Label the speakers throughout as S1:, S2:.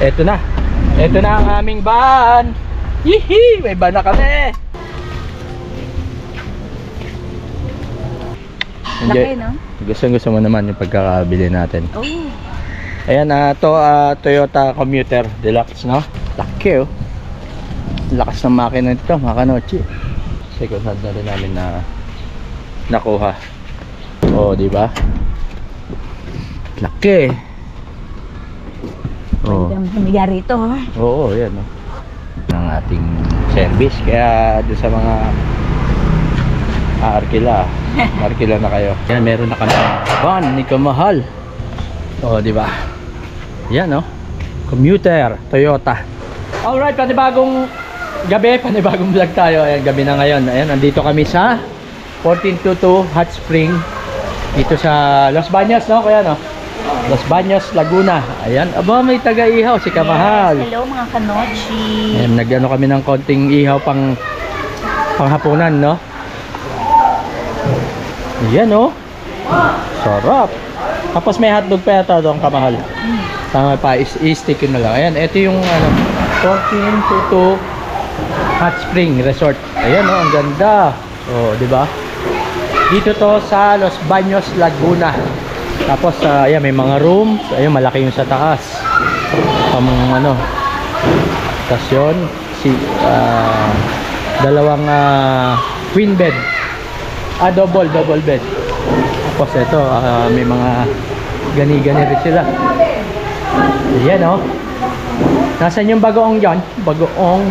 S1: Eto na. Eto na ang aming van. Hihi! May van na kami.
S2: Laki, no?
S1: Gusto mo naman yung pagkakabili natin.
S2: Oh.
S1: Ayan, Toyota Commuter Deluxe, no? Laki, oh. Lakas ng makina nito, mga kanochi. Second hand na rin namin na nakuha. Oh, di ba? Laki. Oh.
S2: Pwede humiga rito, ha?
S1: Oo, yan, oh. Ng ating service. Kaya doon sa mga arkila na kayo. Yan, meron na kami van ni kamahal. Oh, di ba? Yan, oh. Commuter Toyota. Alright, panibagong gabi, panibagong vlog tayo. Ayan, gabi na ngayon. Ayan, nandito kami sa 1422 Hot Spring. Dito sa Los Baños, no? Kaya, no? Los Baños, Laguna. Ayan, aba, may taga-ihaw, si kamahal.
S2: Yes, hello mga kanochi.
S1: Ayan, nag-ano kami ng konting ihaw panghapunan, no? Ayan, oh. Sarap. Tapos may hotdog pa yata doon, kamahal. Tama pa, i-stick yun na lang. Ayan, ito yung 1422 Hot Spring Resort. Ayan, oh, ang ganda. Oh, di ba? Dito to sa Los Baños, Laguna. Tapos, ayan, may mga rooms. Ayun, malaki yung sa taas. Tapos yun, dalawang queen bed. Double bed. Tapos ito, may mga gani-gani rin sila. Ayan, oh. Nasaan yung bagoong dyan? Bagoong.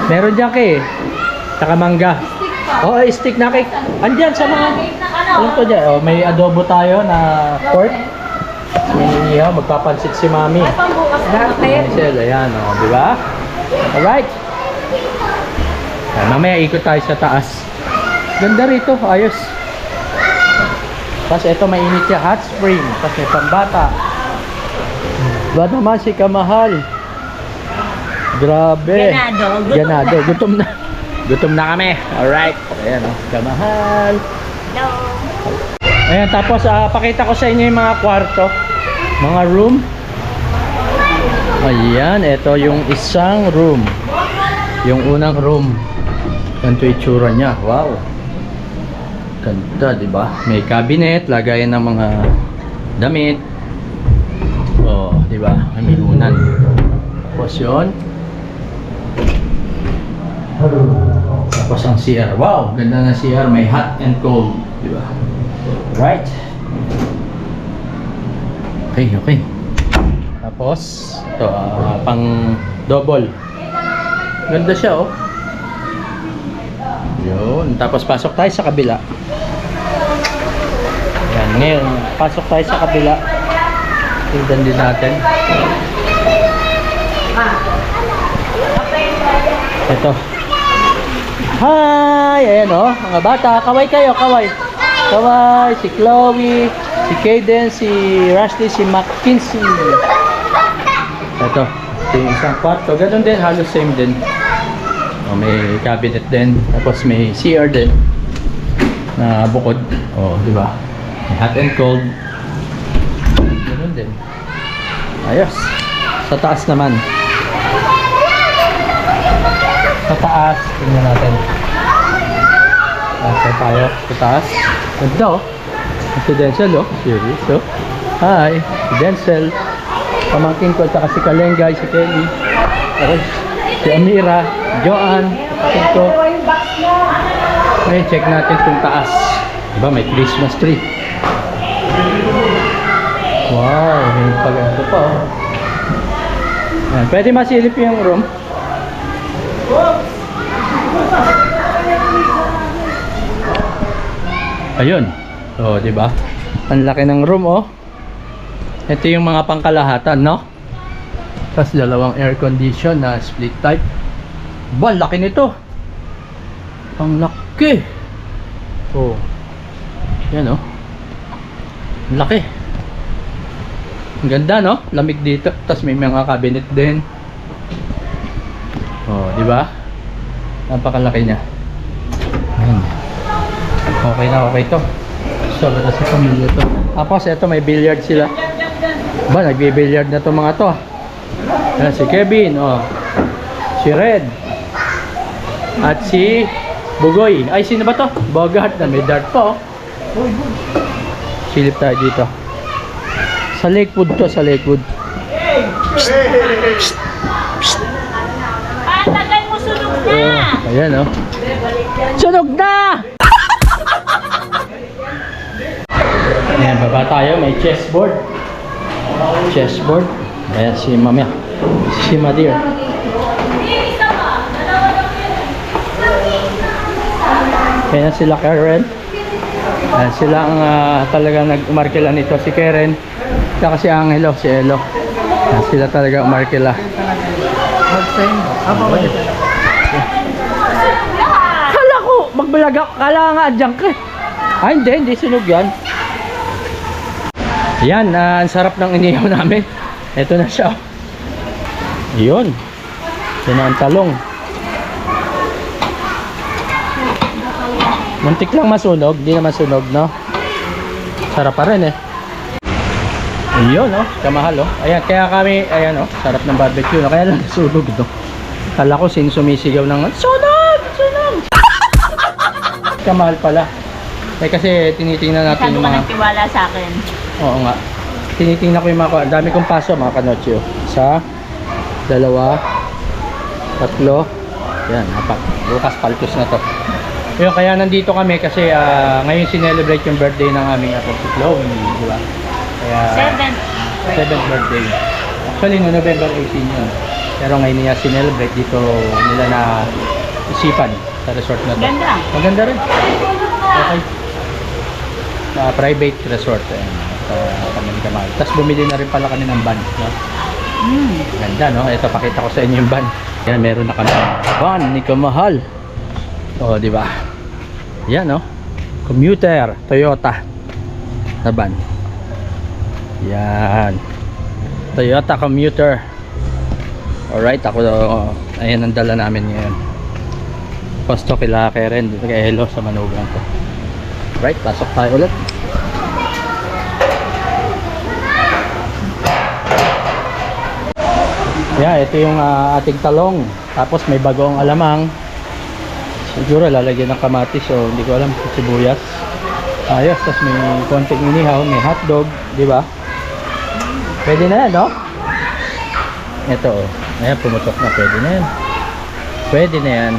S1: Meron dyan kay. Saka mangga. Oh, stick na cake. Andyan sa mga... Alam ko dyan. Oh, may adobo tayo na pork. May magpapansit si mami. Michelle, ayan, oh. Diba? Alright. Mamaya ikot tayo sa taas. Ganda rito. Ayos. Tapos ito mainit siya. Hot spring. Tapos may pambata. Ba naman si kamahal. Grabe. Ganado. Gutom na kami. Alright. Ayan, oh. Kamahal.
S2: Hello.
S1: Ayan, tapos pakita ko sa inyo yung mga kwarto. Mga room. Ayan, ito yung isang room. Yung unang room. Ganito itsura niya. Wow. Ganda, di ba? May cabinet, lagayan ng mga damit. Oh, di ba? May milunan. Tapos yun. Tapos ang CR. Wow, ganda na CR. May hot and cold, di ba? Right. Okay. Tapos ito, pang double. Ganda siya, oh. Yun. Tapos pasok tayo sa kabila. Yan. Ngayon, pasok tayo sa kabila. Tignan din natin. Ito. Hi! Ayan, oh. Mga bata. Kaway kayo, kaway. Kaway. Si Chloe. Si Kaden. Si Rusty. Si Mackenzie. Ito. Ito yung isang kwarto. Ganun din. Halos same din. Oh, may cabinet din. Tapos may CR din. Na bukod. Oh, di ba? May hot and cold. Ganun din. Ayos. Sa taas naman. Sa taas. Tingnan natin. Sa tayo. Sa taas. Ganda, oh. Si Denzel, oh. Serious, oh. Hi. Si Denzel. Pamangkin ko at saka si Kalengay, si Kelly. Okay. Si Amira, Joanne, kapatid ko. Ngayon, check natin itong taas. Diba, may Christmas tree. Wow, may pag-ito pa, oh. Ayan, pwede masilip yung room. Ayun. Oh, diba? Ang laki ng room, oh. Ito yung mga pangkalahatan, no? Tapos dalawang air condition na split type. Ba, laki nito. Ang laki. Oh. Yan, oh. Ang laki. Ang ganda, no? Lamig dito. Tapos may mga cabinet din. Oh, di ba? Napakalaki niya. Ayan. Okay na, okay to. So, kasi pamilya to. Tapos, ito may billiard sila. Ba, nagbi-billiard na to mga to. Ayan, si Kevin, oh. Si Red. At si Bugoy. Ay, sino ba to? Bogart na may dart pa, oh. Silip tayo dito. Sa Lakewood to, sa Lakewood.
S2: Patagal mo, sunog na!
S1: Ayan, oh. Sunog na! Ayan, baba tayo. May chessboard. Chessboard. Ayan, si Mamya. Si Madir. Ayan sila Karen. Ayan sila ang talagang nag-umarkila nito. Si Karen. Saka si Angelo, si Elo. Ayan sila talaga umarkila. Kala ko, magbalag ako. Kala nga, adjang ka. Ah, hindi sunog yan. Yan, ang sarap ng inihaw namin. Ito na siya. Yun. Ito na ang talong. Muntik lang masunog, di naman sunog, no? Sarap pa rin, eh. Ayun, no? Kamahal, oh. Ayan, kaya kami, ayan, oh. Sarap ng barbecue, no? Kaya lang sunog, no? Kala ko sino sumisigaw ng sunog! Sunog! Kamahal pala. Eh, kasi tinitingnan natin
S2: Masyado
S1: yung
S2: ka
S1: mga...
S2: nagtiwala sa akin.
S1: Oo nga. Tinitingnan ko yung mga... Ang dami kong paso, mga kanoche, oh. Isa, dalawa, tatlo, yan, apat. Bukas paltos na to. Yun, kaya nandito kami kasi ngayon sinelebrate yung birthday ng aming apo si Chloe, di ba? Kaya 7th birthday. Actually, no November 18 yun. Pero ngayon niya sinelebrate dito nila na isipan sa resort na to.
S2: Ganda.
S1: Maganda rin. Okay. Private resort. Kami ni Kamal. Tapos bumili na rin pala kami ng van. No? Ganda, no? Ito, pakita ko sa inyo yung van. Yan, meron na kami. Van ni Kamahal. O, di ba? Yan, no? Commuter, Toyota na van. Yan. Toyota Commuter. Alright, ako, ayan ang dala namin ngayon. Posto kila Karen, dito kay Elo sa Manugang ko. Right, pasok tayo ulit. Yeah, ito yung ating talong. Tapos may bagong alamang. Siguro lalagyan ng kamatis o hindi ko alam, sibuyas. Ayos, tapos may konting inihaw, may hotdog, di ba? Pwede na yan, no? Ito, oh. Ayan, pumutok na, pwede na yan. Pwede na yan.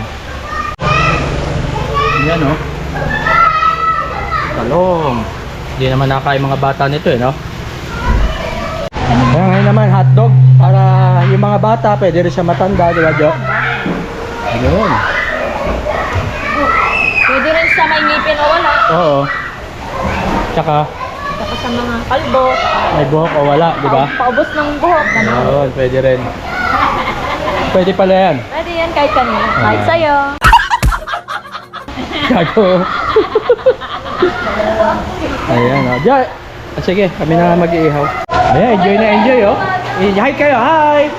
S1: Yan, oh. Talong. Hindi naman nakain mga bata nito, eh, no? Kaya ngayon naman, hotdog. Para yung mga bata, pwede rin siya matanda, di ba, Jo? Ayun.
S2: Pwede rin sa may ngipin o wala.
S1: Oo. Tsaka,
S2: Saka sa mga kalbo.
S1: may buhok o wala, di ba?
S2: Paubos ng buhok. Ganun.
S1: Ayun, pwede rin. Pwede pala yan.
S2: Pwede yan kahit kanina. Kahit sa'yo.
S1: Gago. Ayan, oh. Diyan. Sige, kami na nga mag-iihaw. Ayan, enjoy na enjoy, oh. Hi kayo, hi!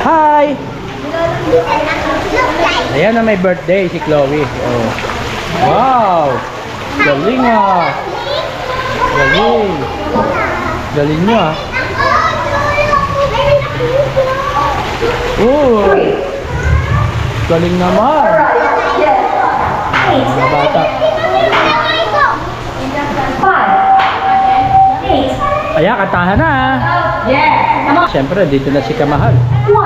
S1: Hi! Ayan na may birthday si Chloe. Oh. Wow! Galing, ah. Galing. Galing nyo, ah. Oh! Galing naman. Mga bata. Ayan, kantahan na, ah.
S3: Yeah. Come on.
S1: Siyempre, dito na si Kamahal.
S3: 1, 5,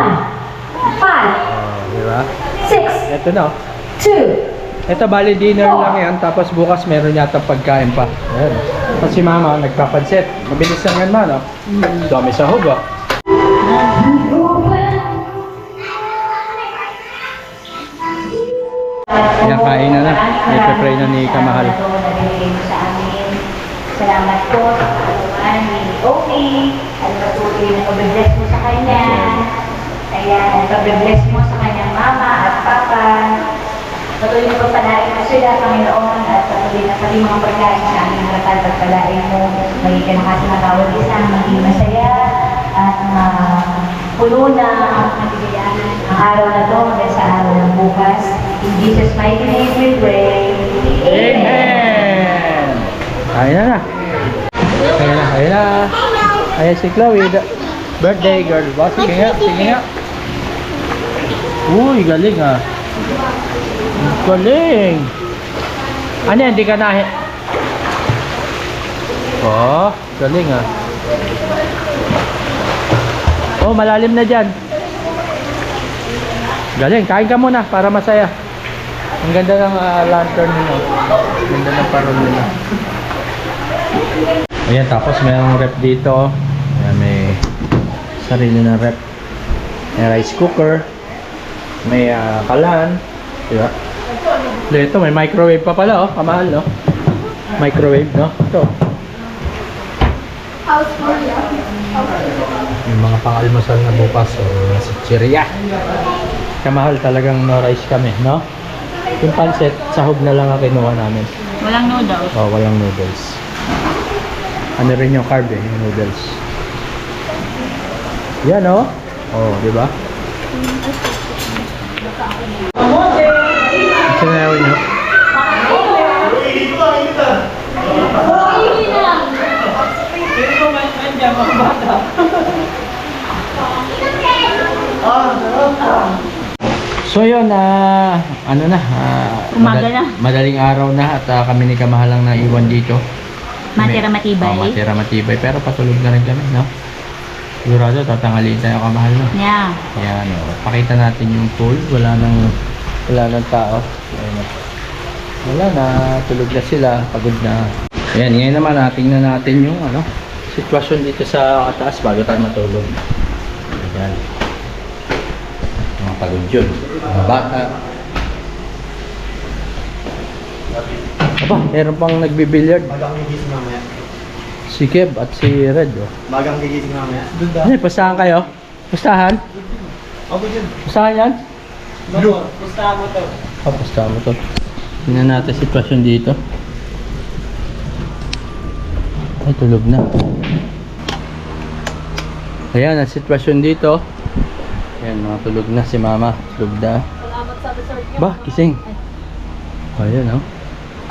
S1: Oh, di ba?
S3: 6,
S1: Ito na, oh.
S3: 2.
S1: Ito, bali dinner lang yan. Tapos bukas meron yata pagkain pa. Ayan. Tapos si Mama, nagpapansit. Mabilis lang yan, man, oh. Dami sa hug, oh. Ayan, kain na na. Ipipray na ni Kamahal.
S3: Salamat po sa katawan ni Okay. At patuloy na pag-bless mo sa kanya. Ayan, pag-bless mo sa kanyang mama at papa. Patuloy na pagpalain mo sila, Panginoon, at patuloy na pati mga pagkain sa aming harapan pagpalain mo. Maging ka na kasi nakawag isa, maging masaya at puno na ang araw na to hanggang sa araw ng bukas. In Jesus' mighty name we pray.
S1: Amen! Kain na na. Ayan na, ayan na. Ayan si Chloe. Birthday girl. Ba, sige nga, sige nga. Uy, galing ah. Galing. Ano yan, di ka nahi... Oh, galing ah. Oh, malalim na dyan. Galing, kain ka muna para masaya. Ang ganda ng lantern nila. Ang ganda ng parol nila. Ayan, tapos mayroong rep dito. Ayan, may sarili na rep. May rice cooker. May kalan. Diba? Ito, may microwave pa pala, oh. Kamahal, no? Microwave, no? Ito. Yung mga pang-almusal na bukas, oh, sa chiria. Kamahal talagang no rice kami, no? Yung pancit, sahog na lang ang kinuha namin.
S2: Walang noodles.
S1: Oh, walang noodles. Ano rin yung carb eh, yung noodles. Yan, oh. Oh, di ba? Sinayaw nyo? So yun, ano na,
S2: Umaga na.
S1: madaling araw na at kami ni Kamahalang naiwan dito.
S2: Matira matibay.
S1: Oh, matira matibay, pero patulog na rin kami, no? Sigurado, tatangaliin tayo Kamahal, no?
S2: Yeah.
S1: Ayan, oh. Pakita natin yung pool, wala nang tao. Ayan, oh. Wala na, tulog na sila, pagod na. Ayan, ngayon naman, tingnan natin yung sitwasyon dito sa kataas bago tayo matulog. Ayan. Mga pagod yun. Mga bata. Aba, meron pang nagbibilyard.
S4: Magang gigising mamaya.
S1: Si Kev at si Red, oh.
S4: Magang gigising mamaya.
S1: Ano, pustahan kayo? Pustahan?
S4: Ako dyan.
S1: Pustahan yan?
S4: Blue. Pustahan mo to.
S1: Oh, pustahan mo to. Tingnan natin sitwasyon dito. Ay, tulog na. Ayan, ang sitwasyon dito. Ayan, mga tulog na si Mama. Tulog na.
S2: Salamat sa resort nyo.
S1: Ba, kising. Ayan, oh.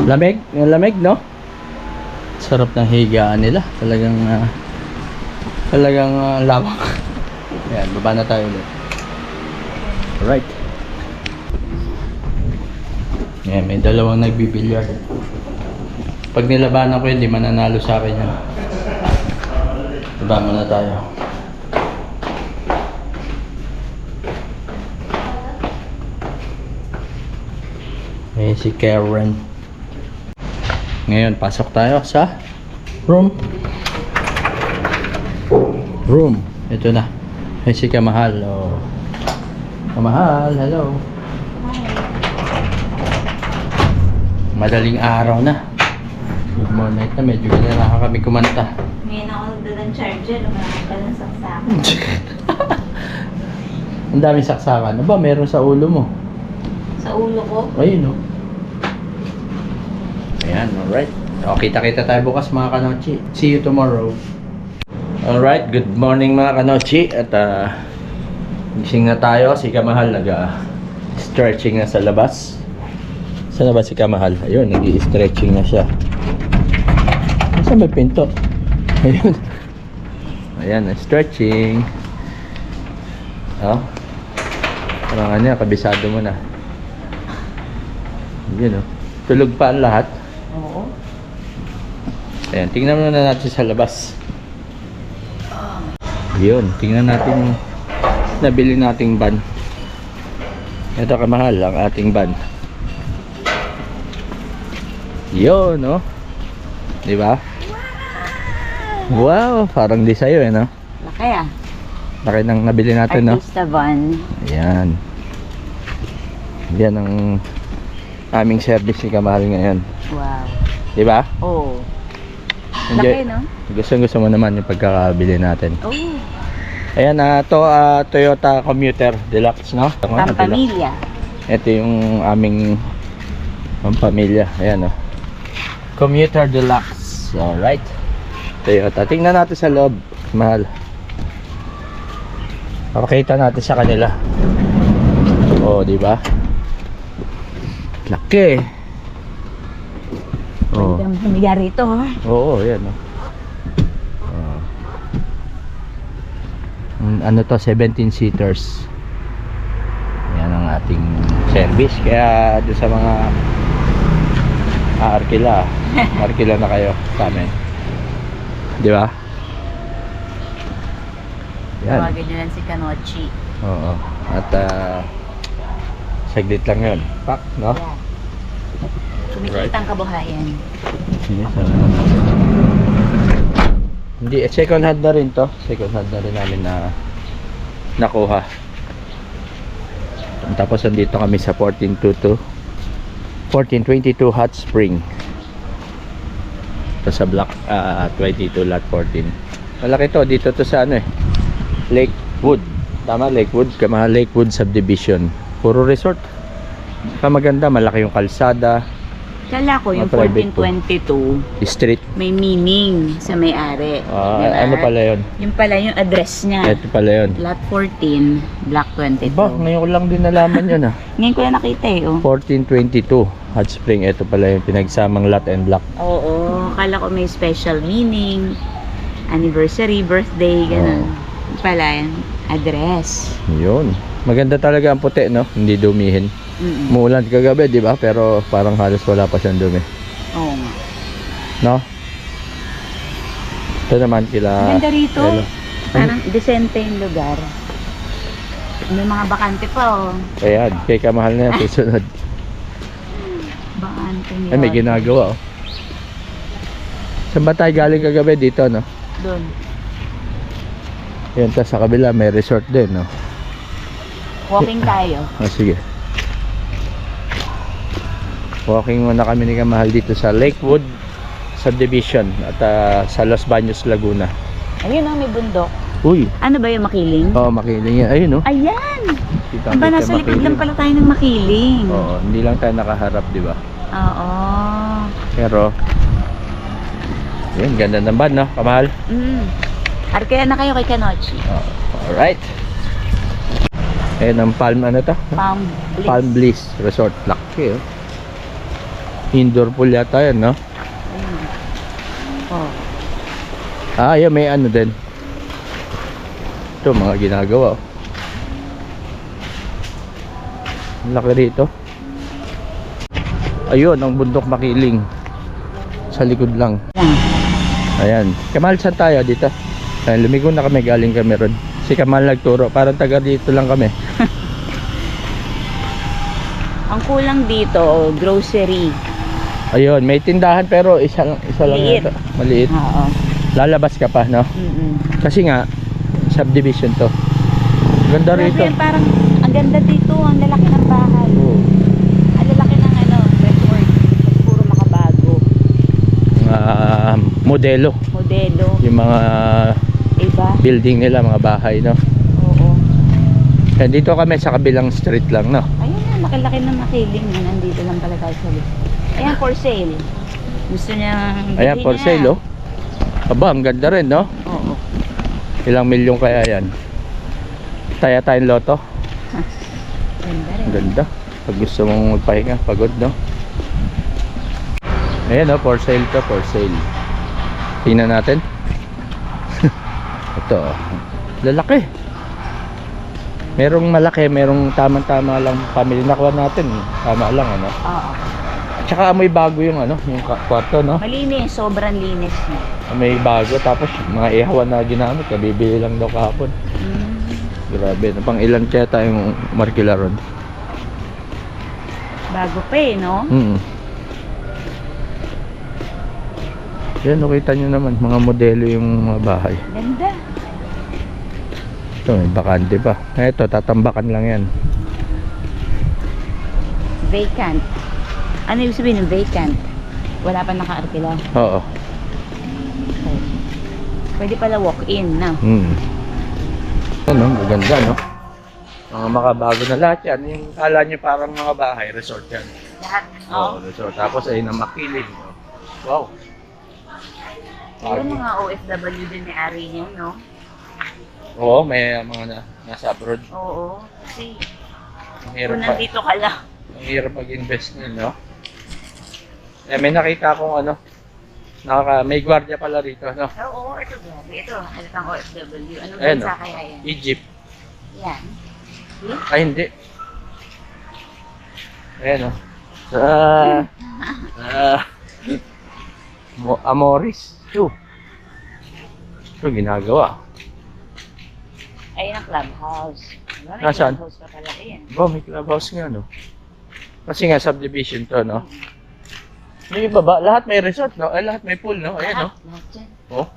S1: Lamig. Lamig, no? Sarap ng higaan nila. Talagang lawak. Ayan, baba na tayo ulit. Alright. Ayan, may dalawang nagbibilyard. Pag nilabanan ko yun, di mananalo sa akin yan. Baba muna tayo. Ayan si Karen. Ngayon, pasok tayo sa room. Ito na. Ayan si Kamahal. Oh. Kamahal, hello. Madaling araw na. Good morning na. Medyo na kami kumanta.
S2: Ngayon ako nagdalang charger. Marami ka ng saksakan.
S1: Ang daming saksakan. Ano ba meron sa ulo mo?
S2: Sa ulo ko.
S1: Ayun, oh. Ayan, alright. O, kita-kita tayo bukas mga kanochi. See you tomorrow. Alright, good morning mga kanochi. At gising na tayo. Si Kamahal nag-stretching na sa labas. Saan na ba si Kamahal? Ayun, nag-i-stretching na siya. Saan ba pinto? Ayun. Ayan, stretching. Oh. Parang ano, kabisado mo na. Yun, oh. Tulog pa ang lahat.
S2: Oo.
S1: Ayan, tingnan muna natin sa labas. Yun, tingnan natin yung nabili nating van. Ito Kamahal, ang ating van. Yun, no? Di ba? Wow, parang di sa'yo, no?
S2: Laki ah.
S1: Laki ng nabili natin, no?
S2: Artista van.
S1: Ayan. Yan ang aming service ni Kamahal ngayon.
S2: Wow.
S1: Di ba?
S2: Oo.
S1: Enjoy.
S2: Laki, no?
S1: Gusto mo naman yung pagkakabili natin.
S2: Oo.
S1: Ayan, Toyota Commuter Deluxe, no?
S2: Pampamilya.
S1: Ito yung aming pampamilya. Ayan, no? Commuter Deluxe. Alright. Toyota. Tingnan natin sa loob. Mahal. Pakita natin sa kanila. Oh, di ba? Laki. Oh.
S2: Pwede kang humiga rito, ha?
S1: Oo, yan, no? Ano to, 17 seaters. Yan ating service. Kaya doon sa mga arkila na kayo sa amin. Di ba? Yan.
S3: Tawagan nyo lang si Kanochi.
S1: Oo. At saglit lang yun. Pak, no?
S3: Yeah. Kumikita ang kabuhayan.
S1: Sige, hindi, second hand na rin to. Second hand na rin namin na nakuha. Tapos andito kami sa 1422 Hot Spring. Ito sa block 22 lot 14. Malaki to, dito to sa ano eh, Lakewood. Tama, Lakewood, Lakewood Subdivision. Puro resort. Maganda, malaki yung kalsada.
S3: Kala ko yung
S1: Mga private po.
S3: 1422
S1: Street.
S3: may meaning sa may-ari. Diba?
S1: Ano pala yun?
S3: Yung pala yung address niya.
S1: Ito pala yun.
S3: Lot 14, Block 22.
S1: Ba, ngayon ko lang din nalaman yun ah.
S3: Ngayon ko na nakita eh. Oh.
S1: 1422 Hot Spring. Ito pala yung pinagsamang lot and block.
S3: Oo, kala ko may special meaning. Anniversary, birthday, ganun. Yung pala yung address.
S1: Yun. Maganda talaga ang puti, no? Hindi dumihin. Muulan kagabi, di ba? Pero parang halos wala pa siyang dumi.
S3: Oo nga.
S1: No? Ito naman kila...
S3: Ganda rito.
S1: Hello.
S3: Parang decente yung lugar. May mga bakante pa oh.
S1: Ayan, kay kamahal na yan. Susunod.
S3: Bakante
S1: Ay, may ginagawa, oh. Saan ba tayo galing kagabi dito, no?
S3: doon.
S1: Yan, tas sa kabila may resort din, no?
S3: Walking tayo.
S1: Sige. Walking muna kami ni kamahal dito sa Lakewood Subdivision at sa Los Baños, Laguna.
S3: Ayun oh, may bundok.
S1: Uy!
S3: Ano ba yung Makiling?
S1: Oo, Makiling yan. Ayun, no?
S3: Ayan!
S1: Kita
S3: Aba,
S1: kita
S3: nasa likod
S1: Makiling.
S3: lang pala tayo ng Makiling.
S1: Oo, hindi lang tayo nakaharap, di ba?
S3: Oo.
S1: Pero, yun, ganda ng van, no? Kamahal?
S3: Arkaya na kayo kay Kanochi.
S1: Alright. Ayan ang Palm, ano to?
S3: Palm Bliss.
S1: Palm Bliss Resort. Laki, oh. Indoor pool yata yan, no?
S3: Oh.
S1: Yan, may ano din. Ito, mga ginagawa, oh. Ang laki rito. Ayun, ang bundok Makiling. Sa likod lang. Ayan. Kamal, saan tayo dito? Ayan, lumigo na kami, galing kami ron. Si Kamal nagturo, parang taga dito lang kami.
S3: Ang kulang dito, grocery.
S1: Ayun, may tindahan pero isa lang
S3: Maliit.
S1: yata. Maliit.
S3: Oo.
S1: Lalabas ka pa, no? Kasi nga, subdivision to. Ganda
S3: Grabe
S1: rito.
S3: yan, parang ang ganda dito, ang lalaki ng bahay.
S1: Oo.
S3: Ang lalaki ng resort. Puro makabago.
S1: Mga modelo.
S3: Modelo.
S1: Yung mga
S3: Iba.
S1: building nila, mga bahay, no?
S3: Oo.
S1: Kaya dito kami sa kabilang street lang, no?
S3: Ayun na, makilaki ng Makiling. Nandito lang pala tayo sa list. Ayan, for sale. Gusto niya
S1: Ayan, for sale, oh. Aba, ang ganda rin, no?
S3: Oo.
S1: Ilang milyon kaya yan? Taya tayong loto.
S3: Ganda rin.
S1: Ang ganda. Pag gusto mong magpahinga, pagod, no? Ayan, oh, for sale to, for sale. Tingnan natin. Ito, oh. Lalaki. Merong malaki, merong tamang-tama lang family. Nakuha natin, tama lang, ano?
S3: Oo.
S1: Tsaka amoy bago yung ano, yung kwarto, no?
S3: Malinis, sobrang linis niya.
S1: Amoy bago, tapos mga ihawan na ginamit, nabibili lang daw kahapon. Grabe, pang ilan kaya tayong markila ron?
S3: Bago pa eh, no?
S1: Yan, nakita nyo naman, mga modelo yung mga bahay.
S3: Ganda.
S1: Ito, may bakante pa. Ito, tatambakan lang yan.
S3: Vacant. Ano ibig sabihin ng vacant? Wala pa naka-arkila.
S1: Oo.
S3: Okay. Pwede pala walk-in, na.
S1: Ano, maganda, no? Mga makabago na lahat yan. Yung kala nyo parang mga bahay, resort yan.
S3: Lahat.
S1: Oo, resort. Tapos ay na Makiling, no? Wow.
S3: Yung mga OFW din may ari niya, no?
S1: Oo, may mga nasa abroad.
S3: Oo. Kasi
S1: Ang hirap
S3: kung
S1: pa.
S3: nandito ka lang.
S1: Ang hirap mag-invest nun, no? Eh, may nakita akong ano, may gwardiya pala rito, no?
S3: Oo, ito grabe. Ito, halatang OFW. Anong
S1: Ayan,
S3: bansa
S1: no?
S3: kaya yan?
S1: Egypt.
S3: Yan.
S1: Ay, hindi. Ayan o. Amoris. Ito. Ito ginagawa.
S3: Ayun ang clubhouse. Diba, may
S1: Nasaan?
S3: clubhouse pa pala yan.
S1: Ba, may clubhouse nga, no? Kasi nga, subdivision to, no? Yung iba ba? Lahat may resort, no? Lahat may pool, no? Ayan, no?
S3: Lahat dyan.
S1: Oh,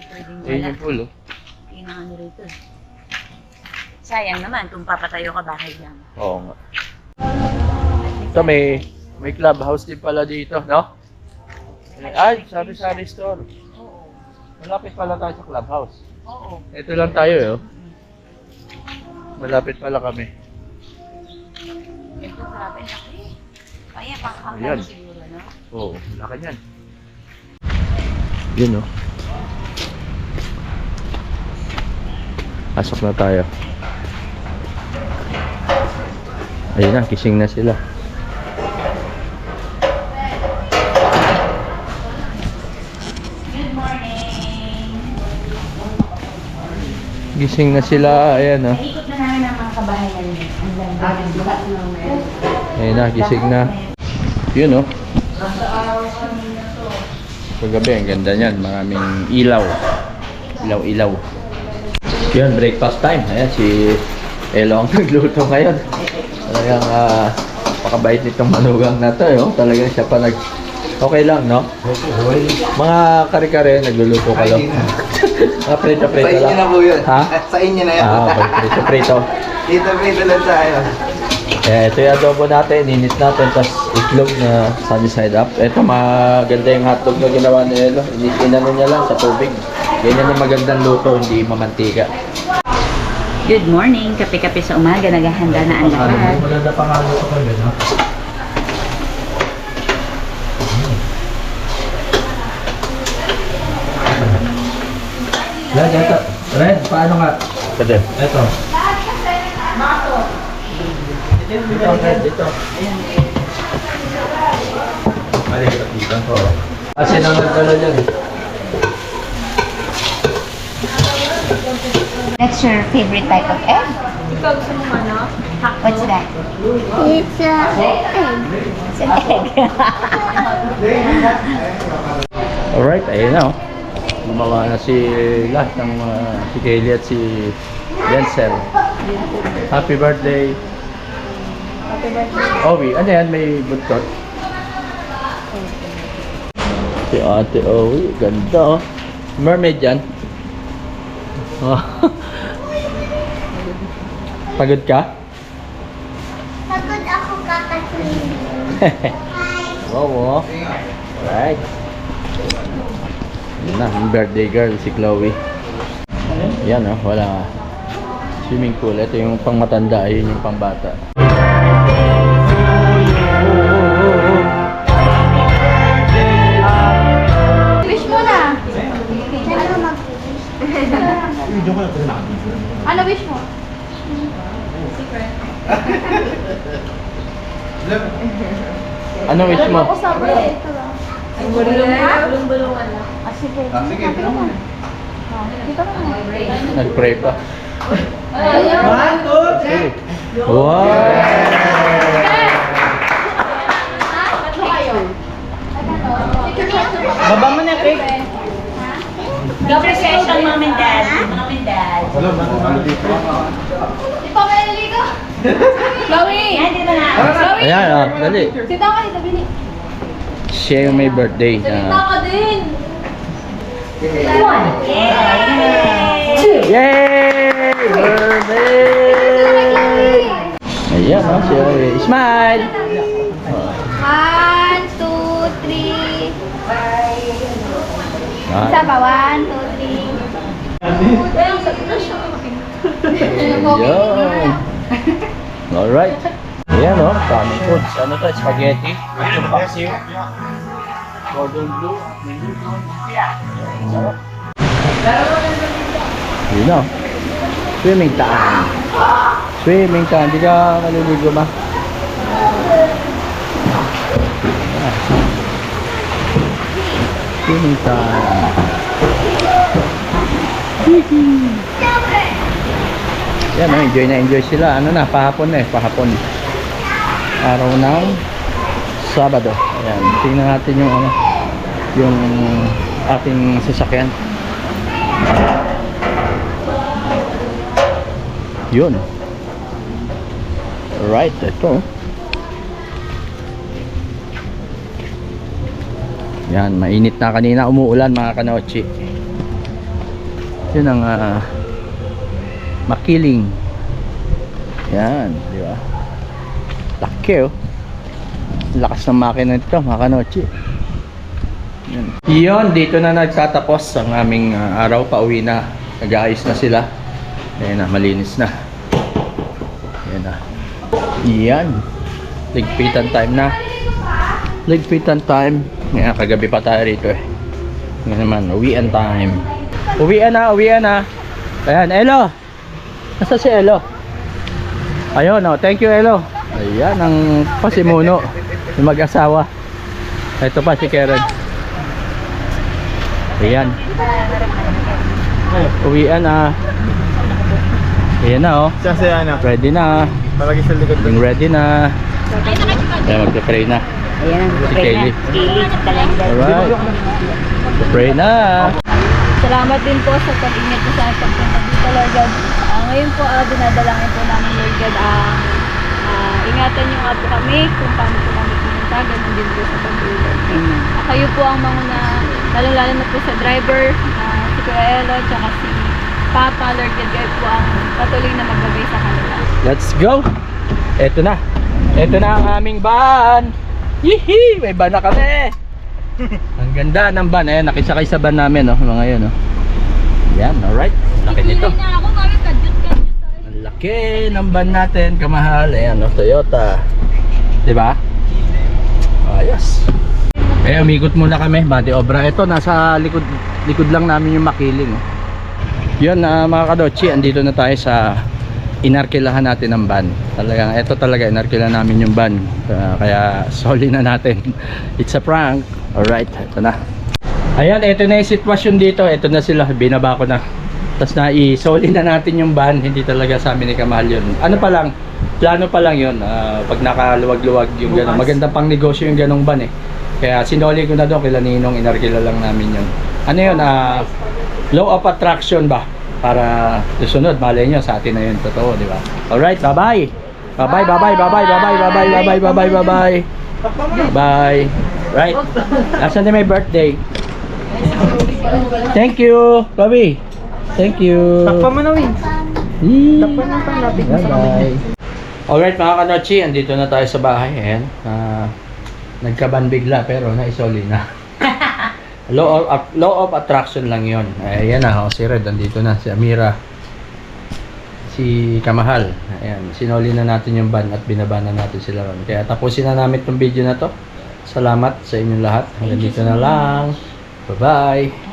S3: Pwedeng
S1: ayan
S3: wala.
S1: yung pool, oh.
S3: Ano rito. Sayang naman kung papatayo ka bahay lang.
S1: Oo nga. Ito, may clubhouse din pala dito, no? Ay, sari-sari store.
S3: Oo.
S1: Malapit pala tayo sa clubhouse.
S3: Oo.
S1: Ito lang tayo, eh, oh. Malapit pala kami.
S3: Ito, grabe, laki. Kaya pang
S1: Ayan.
S3: hanggang siguro, no?
S1: Oo, laki yan. Yun, oh. Pasok na tayo. Ayun na, gising na sila.
S3: Good morning!
S1: Gising na sila, ayan, oh.
S3: Naikot na namin ang mga kabahayan niyo. Ang ganda.
S1: Ayun na, gising na. Yun, oh. Paggabi, ang ganda niyan. Maraming ilaw. Ilaw-ilaw. Yun, breakfast time. Ayan, si Elo ang nagluto ngayon. Talagang pakabait nitong manugang na to, oh. Talagang siya pa nag... Okay lang, no? Mga kare-kare, nagluluto ka lang. Mga prito-prito
S4: Sa inyo
S1: lang.
S4: na po yun.
S1: Ha?
S4: Sa inyo na yan.
S1: Okay, prito-prito.
S4: Dito lang tayo.
S1: Ito yung adobo natin, ninit natin, tapos itlog na sunny side up. Ito, maganda yung hotdog na ginawa ni Elo. Inano niya lang sa tubig. Ganyan yung magandang luto, hindi mamantika.
S3: Good morning! Kape-kape sa umaga. Naghahanda na ang lahat.
S1: Maganda pa nga luto ko yun, ha? Red, ito. Red, paano nga? Pwede. Ito. Dito, Red, dito. Mali, dito. Kasi nang nagdala dyan.
S3: What's your favorite type of egg?
S2: Ikaw gusto mo ano?
S3: What's that?
S2: It's a egg.
S3: It's an egg.
S1: Alright, ayun na, oh. Gumawa na si lahat ng si Kaylee at si Denzel. Happy birthday.
S2: Happy birthday.
S1: Owie, ano yan? May buntot. Si Ate Owie, ganda, oh. Mermaid yan. Oh. Pagod ka?
S2: Pagod ako kakaswim.
S1: Oo. Alright. Yun na, yung birthday girl, si Chloe. Yan, oh, wala swimming pool. Ito yung pang matanda, yun yung pang bata.
S2: Wish mo na. Ano mag-wish? Ano wish mo?
S1: Ano wish mo?
S2: Ako sabi ito lang. Bulong-bulungan lang. Ah, sige.
S4: Sige,
S2: Sabi mo. Dito na.
S1: Nag-pray pa.
S4: One, two, three.
S1: Wow!
S2: Tatlo kayo.
S4: Baba mo na, Craig.
S3: Picture session, mom and dad. Mom and dad.
S2: Di pa may naligo. Chloe!
S3: Yan, di ba na?
S1: Ayan, oh, dali.
S2: Sita ka dito, Bini.
S1: Siya yung may birthday.
S2: Sita ka din.
S3: Yay!
S1: Yay! Birthday! Ayan, oh, siya. Smile!
S2: 1, 2, 3. Isa
S1: Ah,
S2: pa, 1, 2, 3.
S1: Ayan. Alright. Ayan, oh, coming foods. Ano to? Spaghetti? Ito, paksiw. Cordon bleu. Sarap. Yun, oh. Swimming time. Swimming time. Hindi ka maliligo, ma. Swimming time. Yan, oh, enjoy na enjoy sila. Ano na, pahapon na eh, pahapon. araw ng Sabado. Ayan, tingnan natin yung ano, yung ating sasakyan. Yun. Right, ito. Yan, mainit na kanina, umuulan mga kanochi. Yun ang makiling. Yan, di ba? Laki oh. Lakas ng makina nito mga kanochi. Yan. Yun, dito na nagtatapos ang aming araw. Pauwi na. Nag-aayos na sila. Ayan na, malinis na. Ayan na. Yan. Ligpitan time na. Ligpitan time. Ngayon, kagabi pa tayo rito eh. Ngayon naman, uwian time. Uwian na, uwian na. Ayan, Elo. Nasa si Elo? Ayun, oh, thank you Elo. Ayan, ang pasimuno. Yung mag-asawa. Ito pa si Karen. Ayan. Uwian na. Ayan na, oh.
S4: Siya ano?
S1: Ready na.
S4: Palagi sa likod.
S1: Yung ready na. Ayan, magpe-pray na.
S3: Ayan,
S1: Si Kaylee.
S3: calendar.
S1: Alright. Pray na.
S3: Salamat din po sa pag-ingat niyo sa aking pagpunta dito, Lord God. Ngayon po, dinadalangin po namin, Lord God, ingatan niyo nga po kami kung paano po kami pumunta, ganun din po sa pag-ulog. Kayo po ang mga lalo-lalo na po sa driver, si Kuya Elo, tsaka si Papa, Lord God, kayo po ang patuloy na magbabay sa kanila.
S1: Let's go. Eto na. Eto na ang aming van. Yihi! May van na kami. Ang ganda ng van. Ayan, nakisakay sa van namin, oh, mga yun, oh. Yan, alright. Laki nito. Ang laki ng van natin, kamahal. Ayan, oh, Toyota. Diba? Ayos. Eh, umikot muna kami, body obra. Ito, nasa likod lang namin yung makiling, oh. Yun, mga kadochi, andito na tayo sa inarkilahan natin ng van. Talagang, ito talaga, inarkilahan namin yung van. Kaya, soli na natin. It's a prank. Alright, ito na. Ayan, ito na yung sitwasyon dito. Ito na sila, binaba ko na. Tapos na-isoli na natin yung van. Hindi talaga sa amin ni Kamahal yun. Ano pa lang, plano pa lang yun. Pag nakaluwag-luwag yung gano'n. Magandang pang negosyo yung ganong van eh. Kaya sinoli ko na doon, kila Ninong, inarkila lang namin yun. Ano yun, law of attraction ba? Para susunod, malay nyo, sa atin na yun, totoo, di ba? Alright, bye-bye! Bye-bye, bye-bye, bye-bye, bye-bye, bye-bye, bye-bye, bye-bye, bye-bye! Bye! Right? Nasaan na may birthday? Thank you, Bobby! Thank you!
S4: Takpa mo na, Win. Takpa na pa natin.
S1: Bye-bye! Alright mga kanochi, andito na tayo sa bahay. Ayan, nagkaban bigla pero naisoli na. Law of attraction lang yon. Ayan na, si Red, andito na, si Amira, si Kamahal. Ayan, sinoli na natin yung van at binaba na natin sila ron. Kaya tapusin na namin itong video na to. Salamat sa inyong lahat. Hanggang dito na lang. Bye-bye!